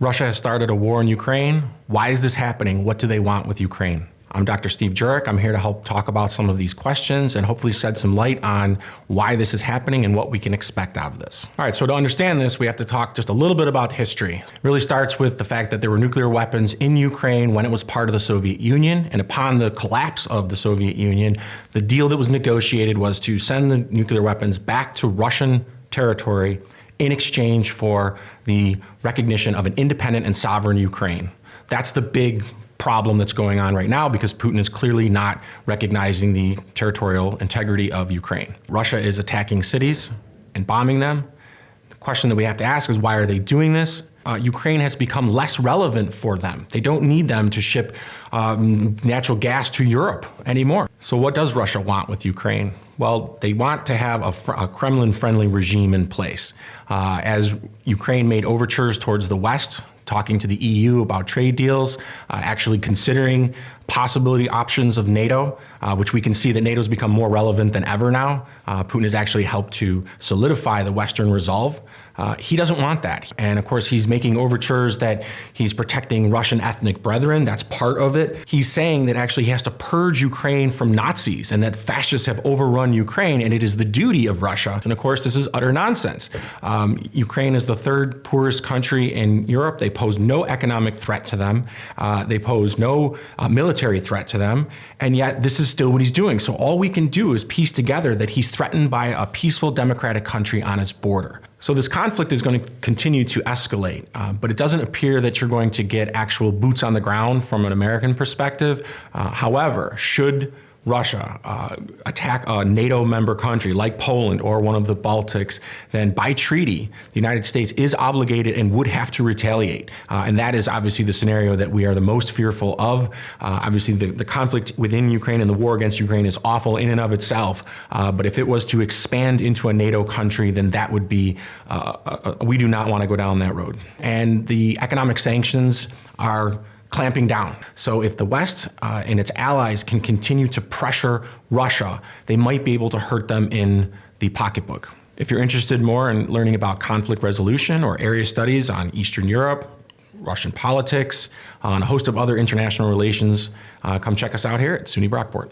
Russia has started a war in Ukraine. Why is this happening? What do they want with Ukraine? I'm Dr. Steve Jurek. I'm here to help talk about some of these questions and hopefully shed some light on why this is happening and what we can expect out of this. All right, so to understand this, we have to talk just a little bit about history. It really starts with the fact that there were nuclear weapons in Ukraine when it was part of the Soviet Union, and upon the collapse of the Soviet Union, the deal that was negotiated was to send the nuclear weapons back to Russian territory in exchange for the recognition of an independent and sovereign Ukraine. That's the big problem that's going on right now because Putin is clearly not recognizing the territorial integrity of Ukraine. Russia is attacking cities and bombing them. The question that we have to ask is, why are they doing this? Ukraine has become less relevant for them. They don't need them to ship natural gas to Europe anymore. So what does Russia want with Ukraine? Well, they want to have a Kremlin-friendly regime in place. As Ukraine made overtures towards the West, talking to the EU about trade deals, actually considering possibility options of NATO, which we can see that NATO's become more relevant than ever now. Putin has actually helped to solidify the Western resolve. He doesn't want that. And of course, he's making overtures that he's protecting Russian ethnic brethren. That's part of it. He's saying that actually he has to purge Ukraine from Nazis and that fascists have overrun Ukraine and it is the duty of Russia. And of course, this is utter nonsense. Ukraine is the third poorest country in Europe. They pose no economic threat to them. They pose no military threat to them. And yet this is still what he's doing. So all we can do is piece together that he's threatened by a peaceful democratic country on its border. So this conflict is going to continue to escalate, but it doesn't appear that you're going to get actual boots on the ground from an American perspective. However, should Russia attack a NATO member country like Poland or one of the Baltics, then by treaty, the United States is obligated and would have to retaliate. And that is obviously the scenario that we are the most fearful of. Obviously, the conflict within Ukraine and the war against Ukraine is awful in and of itself. But if it was to expand into a NATO country, then that would be, we do not want to go down that road. And the economic sanctions are clamping down. So if the West and its allies can continue to pressure Russia, they might be able to hurt them in the pocketbook. If you're interested more in learning about conflict resolution or area studies on Eastern Europe, Russian politics, on a host of other international relations, come check us out here at SUNY Brockport.